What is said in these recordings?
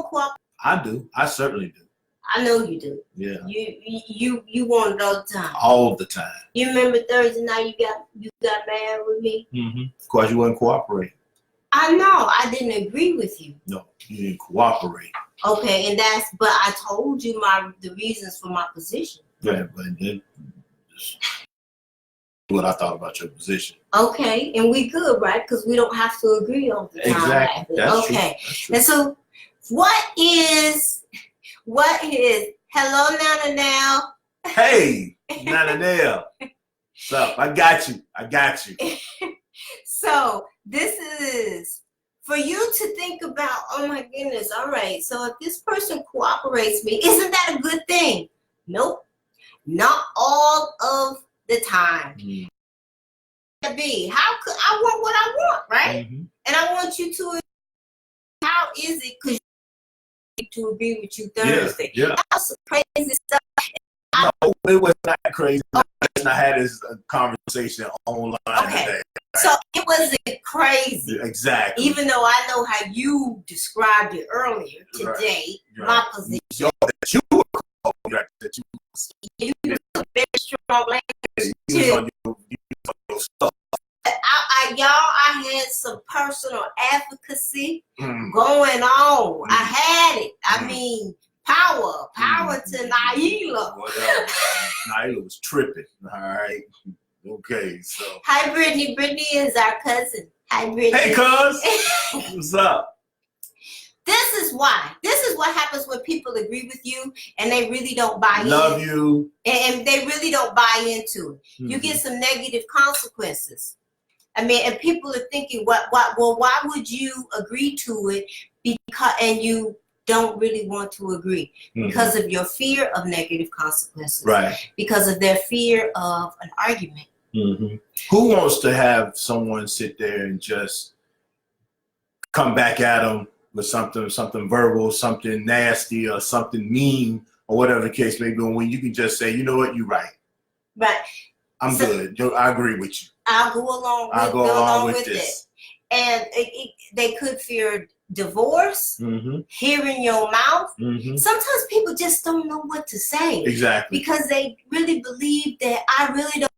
cooperate? I do. I certainly do. I know you do. Yeah. You want it all the time. All the time. You remember Thursday night you got mad with me? Mm-hmm. Of course, you wasn't cooperating. I know. I didn't agree with you. No, you didn't cooperate. Okay, but I told you the reasons for my position. Yeah, but then what I thought about your position. Okay, and we good, right? Because we don't have to agree all the time. Exactly. That's okay. True. That's true. And so, what is? Hello, Nana now. Hey, Nana now. What's up? I got you. So this is for you to think about. Oh my goodness! All right. So if this person cooperates me, isn't that a good thing? Nope. Not all of the time. Mm-hmm. How could I want what I want, right? Mm-hmm. And I want you to. How is it? Because to agree with you Thursday. Yeah. That's crazy stuff. No, it was not crazy. I had this conversation online today. So it wasn't crazy. Yeah, exactly. Even though I know how you described it earlier today, right. my position. You use a very strong language too. I had some personal advocacy going on. I had it. I mean, power to Naila. Naila was tripping. All right. Okay, so. Hi, Brittany. Brittany is our cousin. Hi, Brittany. Hey, cuz. What's up? This is why. This is what happens when people agree with you and they really don't buy in. Love you. And they really don't buy into it. Mm-hmm. You get some negative consequences. I mean, and people are thinking, why would you agree to it? And you don't really want to agree because of your fear of negative consequences. Right. Because of their fear of an argument. Mm-hmm. Who wants to have someone sit there and just come back at them with something verbal, something nasty, or something mean, or whatever the case may be, when you can just say, you know what, you're right. Right. I'm good. I agree with you. I'll go along with this. And they could fear divorce, hearing your mouth. Sometimes people just don't know what to say. Exactly. Because they really believe that I really don't have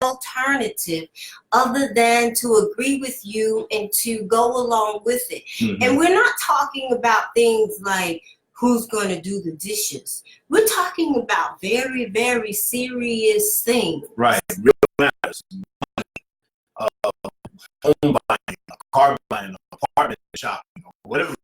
an alternative other than to agree with you and to go along with it. And we're not talking about things like who's going to do the dishes. We're talking about very, very serious things. Right. Real matters. Home buying, car buying, apartment shopping, whatever.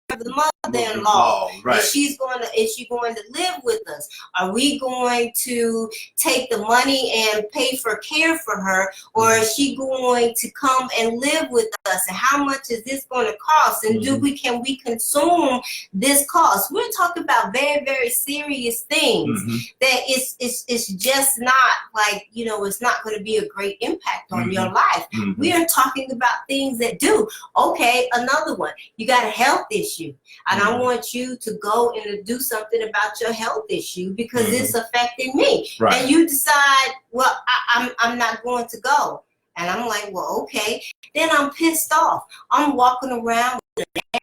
The mother-in-law, right? Is she going to live with us? Are we going to take the money and pay for care for her, or is she going to come and live with us? And how much is this going to cost? And can we consume this cost? We're talking about very, very serious things that it's just not like, it's not going to be a great impact on your life. We are talking about things that do. Okay, another one. You got a health issue. And I want you to go and do something about your health issue because it's affecting me. Right. And you decide, well, I'm not going to go. And I'm like, well, okay. Then I'm pissed off. I'm walking around with an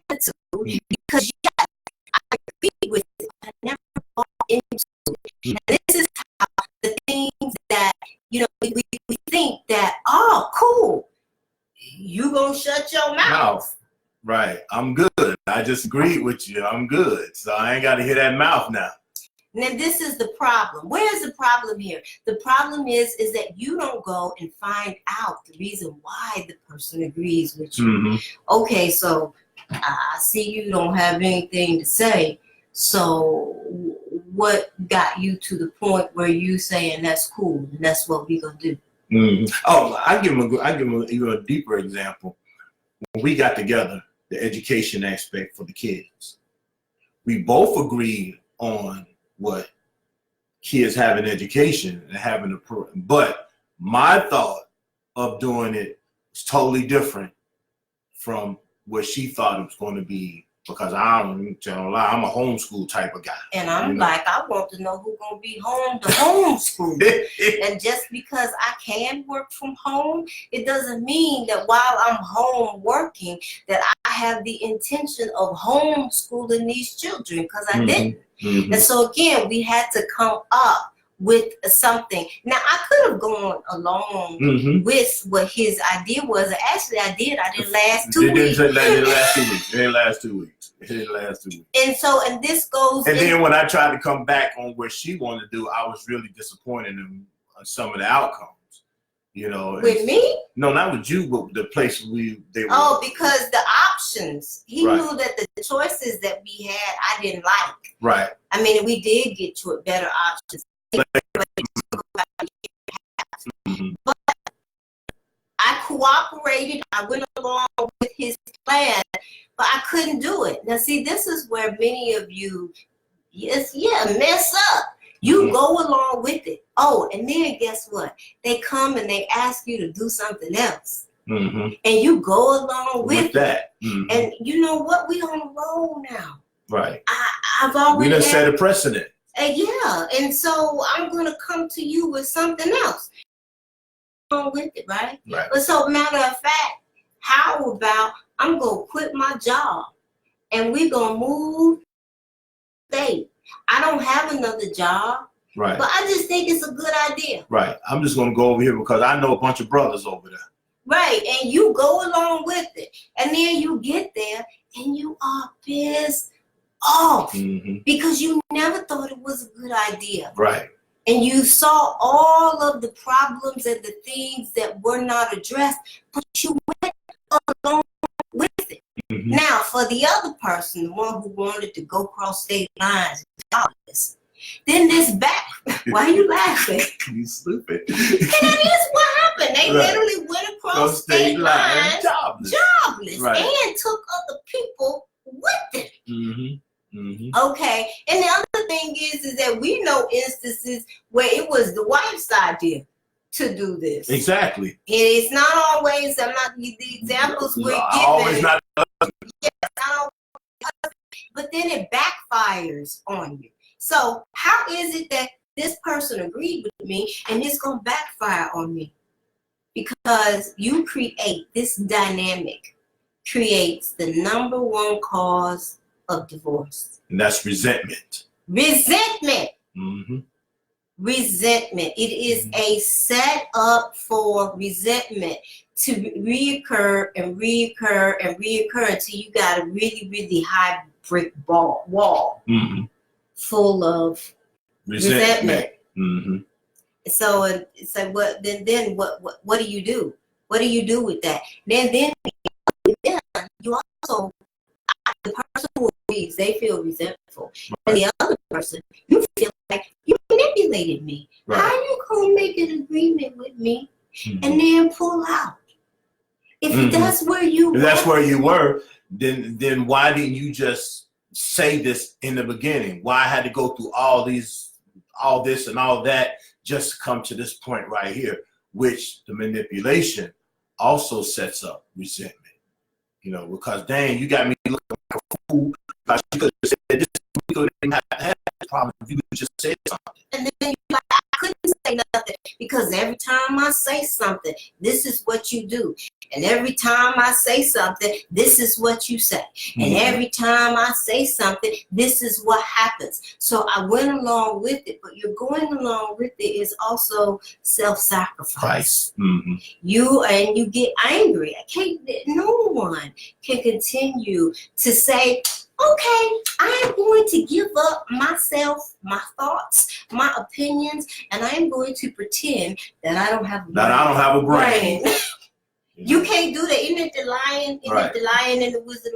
attitude because I agree with it. I never bought into it. And this is how the things that, we think that, oh, cool. You gonna shut your mouth. Right. I'm good. I just agreed with you. I'm good. So I ain't got to hear that mouth now. Now, this is the problem. Where's the problem here? The problem is that you don't go and find out the reason why the person agrees with you. Okay, so I see you don't have anything to say. So what got you to the point where you saying that's cool and that's what we're going to do? Oh, I give him even a deeper example. When we got together, the education aspect for the kids, we both agreed on what kids have an education and having but my thought of doing it was totally different from what she thought it was going to be Because I don't tell a lie, I'm a homeschool type of guy. And I'm like, I want to know who's gonna be home to homeschool. And just because I can work from home, it doesn't mean that while I'm home working that I have the intention of homeschooling these children, because I didn't. And so again, we had to come up with something. Now I could have gone along with what his idea was. Actually, I did. I didn't last 2 weeks. It didn't last 2 weeks. It didn't last 2 weeks. It didn't last 2 weeks. And so, and this goes. And then when I tried to come back on what she wanted to do, I was really disappointed in some of the outcomes. You know. With me? No, not with you, but the place they were. Oh, because the options. He knew that the choices that we had, I didn't like. Right. I mean, we did get to it better options. But I cooperated. I went along with his plan, but I couldn't do it. Now, see, this is where many of you, mess up. You go along with it. Oh, and then guess what? They come and they ask you to do something else. And you go along with that. And you know what? We on a roll now. Right. I've already we done set a precedent. Yeah, and so I'm gonna come to you with something else. With it, right? Right. But so, matter of fact, how about I'm gonna quit my job and we're gonna move state. I don't have another job. Right. But I just think it's a good idea. Right. I'm just gonna go over here because I know a bunch of brothers over there. Right, and you go along with it, and then you get there and you are pissed off because you never thought it was a good idea. Right. And you saw all of the problems and the things that were not addressed, but you went along with it. Now, for the other person, the one who wanted to go cross state lines, then this back. Why are you laughing? You stupid. And that is what happened. They literally went across state lines, jobless, and took other people with it. Okay, and the other thing is that we know instances where it was the wife's idea to do this. Exactly. It's not always. I'm not the examples we're giving. Always not. Yes, not always. But then it backfires on you. So how is it that this person agreed with me and it's gonna backfire on me? Because you create this dynamic, creates the #1 cause of divorce. And that's resentment. Resentment. Resentment. It is a setup for resentment to reoccur and reoccur and reoccur until you got a really, really high brick wall full of resentment. So it's like, what? Then what do you do? What do you do with that? Then you also, the person who agrees, they feel resentful. And the other person, you feel like you manipulated me. How are you gonna make an agreement with me and then pull out? If that's where you were, then why didn't you just say this in the beginning? Why I had to go through all this and all that just to come to this point right here, which the manipulation also sets up resentment. You know, because dang, you got me looking like a fool. Like you could have said this, we could have had that problem if you just said something. And then you're like, I couldn't say nothing because every time I say something, this is what you do. And every time I say something, this is what you say. And every time I say something, this is what happens. So I went along with it, but you're going along with it is also self-sacrifice. You get angry. No one can continue to say, okay, I am going to give up myself, my thoughts, my opinions, and I am going to pretend that I don't have a brain. You can't do that. Isn't it the lion? Isn't it the lion and the wizard?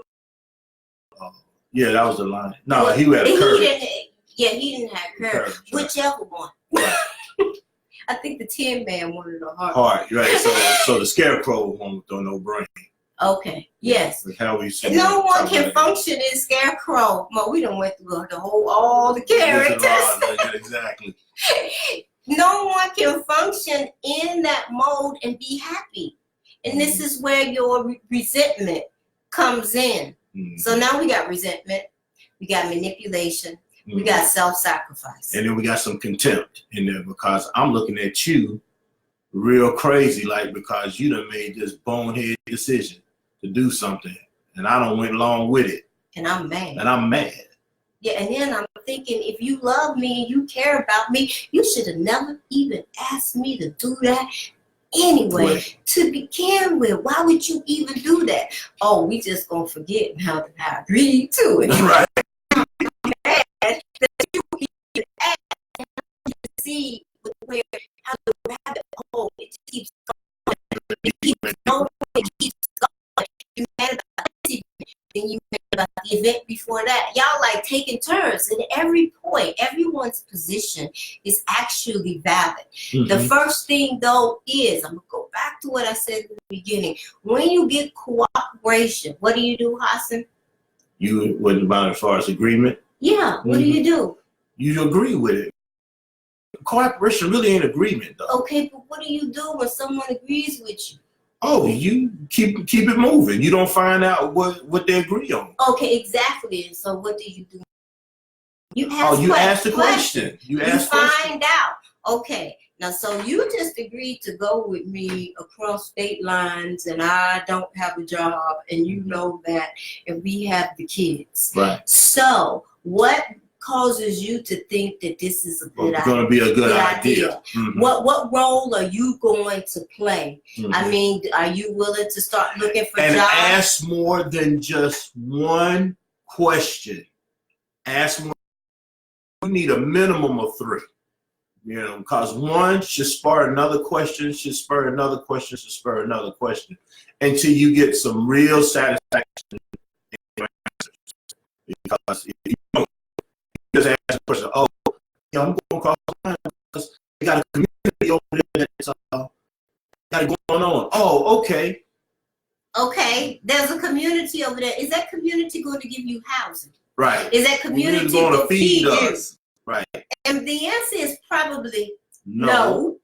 Yeah, that was the lion. No, he had courage. He didn't have courage. Whichever one. I think the Tin Man wanted a heart. Heart, right. So the scarecrow one with no brain. Okay. Yes. How we no one can function in scarecrow. Well, we done went through all the characters. Exactly. No one can function in that mode and be happy. And this is where your resentment comes in. Mm-hmm. So now we got resentment, we got manipulation, we Mm-hmm. got self-sacrifice. And then we got some contempt in there because I'm looking at you real crazy, like, because you done made this bonehead decision to do something and I done went along with it. And I'm mad. And I'm mad. Yeah, and then I'm thinking, if you love me and you care about me, you should have never even asked me to do that anyway, to begin with. Why would you even do that? Oh, we just gonna forget now that I agreed to it. Right. That you even asked. You see where how the rabbit hole, it just keeps going. It keeps going. It keeps going. You mad about this event, then you mad about the event before that. Y'all like taking turns, and every point, everyone's position is actually valid. Mm-hmm. The first thing though is, I'm gonna go back to what I said in the beginning. When you get cooperation, what do you do, Hassan? You what about as far as agreement? Yeah, what do you do? You agree with it. Cooperation really ain't agreement though. Okay, but what do you do when someone agrees with you? Oh, you keep it moving. You don't find out what they agree on. Okay, exactly. And so what do? You ask ask the question. You find out. Okay, now so you just agreed to go with me across state lines, and I don't have a job, and you know that, and we have the kids. Right. So what causes you to think that this is a good idea? It's going to be a good idea. Mm-hmm. What role are you going to play? Mm-hmm. I mean, are you willing to start looking for and jobs? And ask more than just one question. Ask more. You need a minimum of 3. You know, because one should spur another question, should spur another question, should spur another question, until you get some real satisfaction in your answers. Because if you don't, just ask the person, oh, yeah, I'm going across the line because they got a community over there that's got it going on. Oh, okay. Okay, there's a community over there. Is that community going to give you housing? Right. Is that community going to feed us? You? Right. And the answer is probably no.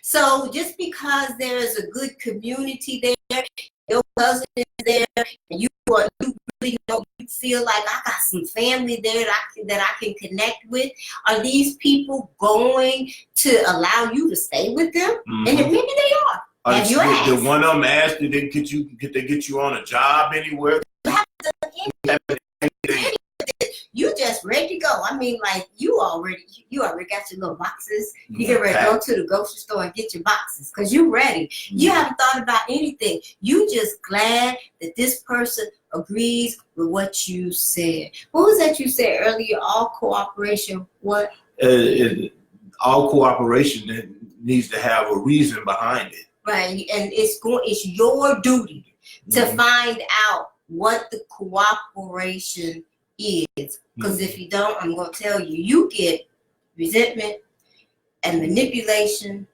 So just because there is a good community there, your cousin is there, and you really know, you feel like I got some family there that I can connect with. Are these people going to allow you to stay with them? Mm-hmm. And maybe they are. Have you asked? Did one of them ask? Did they get you on a job anywhere? You just ready to go. I mean, like you already got your little boxes. You get ready to go to the grocery store and get your boxes because you're ready. You haven't thought about anything. You just glad that this person agrees with what you said. What was that you said earlier? All cooperation. What? All cooperation needs to have a reason behind it. Right, and it's your duty to find out what the cooperation is. Because if you don't, I'm going to tell you, you get resentment and manipulation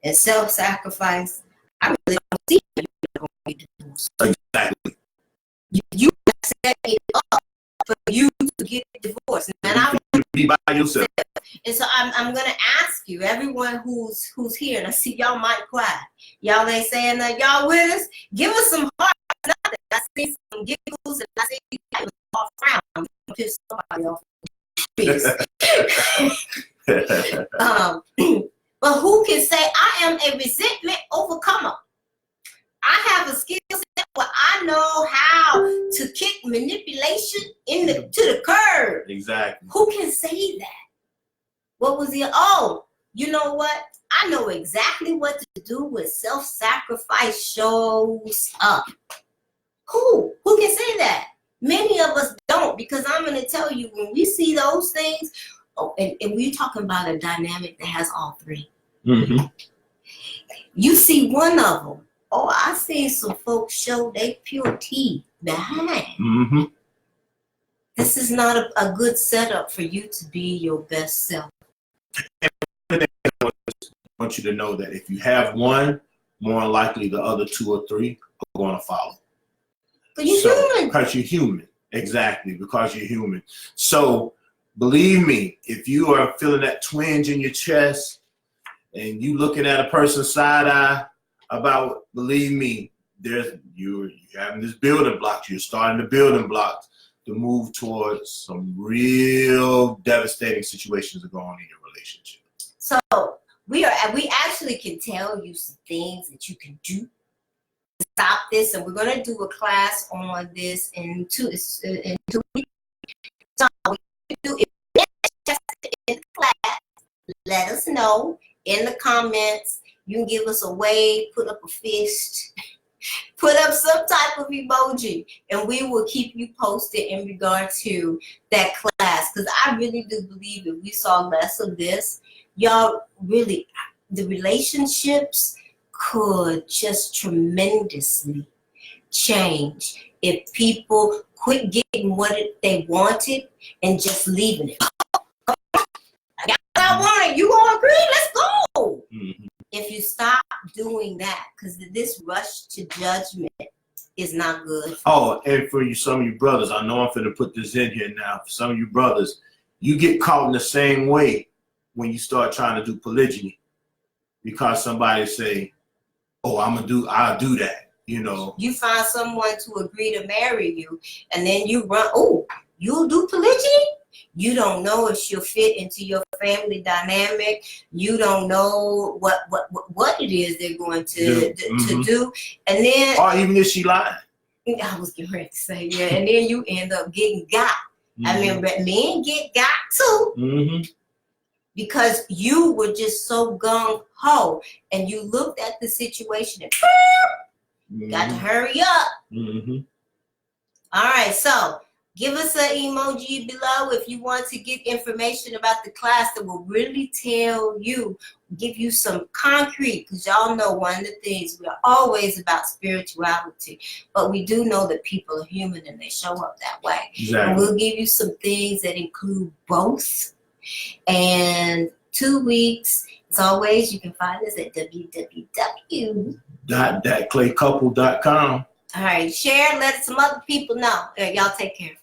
and self-sacrifice. I really don't see you going to be divorced. Exactly. You set it up for you to get divorced. And I want to be by yourself. And so I'm going to ask you, everyone who's here, and I see y'all might quiet. Y'all ain't saying that. Y'all with us? Give us some heart. I see some giggles, and I see you off frown. I'm going to piss somebody off. But who can say, I am a resentment overcomer? I have a skill set where I know how to kick manipulation to the curb. Exactly. Who can say that? What was the, oh, you know what? I know exactly what to do when self-sacrifice shows up. Who can say that? Many of us don't, because I'm going to tell you, when we see those things, and we're talking about a dynamic that has all 3. Mm-hmm. You see one of them. Oh, I seen some folks show their pure teeth behind. Mm-hmm. This is not a good setup for you to be your best self. I want you to know that if you have one, more likely the other 2 or 3 are going to follow. But you're human. Because you're human. Exactly, because you're human. So believe me, if you are feeling that twinge in your chest and you looking at a person's side eye about, believe me, you're having this building blocks. You're starting the building blocks to move towards some real devastating situations that go on in your relationship. So we actually can tell you some things that you can do to stop this, and we're gonna do a class on this in 2 weeks. So what you do if you're interested in the class, let us know in the comments. You can give us a wave, put up a fist, put up some type of emoji, and we will keep you posted in regard to that class. Because I really do believe if we saw less of this, y'all, really, the relationships could just tremendously change if people quit getting what they wanted and just leaving it. I got what I wanted. You gonna agree? Let's go. Mm-hmm. If you stop doing that, because this rush to judgment is not good. Oh, and for you, some of you brothers, I know I'm finna put this in here now. For some of you brothers, you get caught in the same way when you start trying to do polygyny, because somebody say, "Oh, I'll do that." You know, you find someone to agree to marry you, and then you run. Oh, you'll do polygyny? You don't know if she'll fit into your family dynamic. You don't know what it is they're going to do. And then, or even if she lied. I was getting ready to say, yeah. And then you end up getting got. I mean, men get got too. Because you were just so gung-ho and you looked at the situation and got to hurry up. All right, so give us an emoji below if you want to get information about the class that will really tell you, give you some concrete, because y'all know one of the things, we're always about spirituality, but we do know that people are human and they show up that way. Exactly. And we'll give you some things that include both. And 2 weeks, as always, you can find us at www.claycouple.com. All right, share, let some other people know. Y'all take care.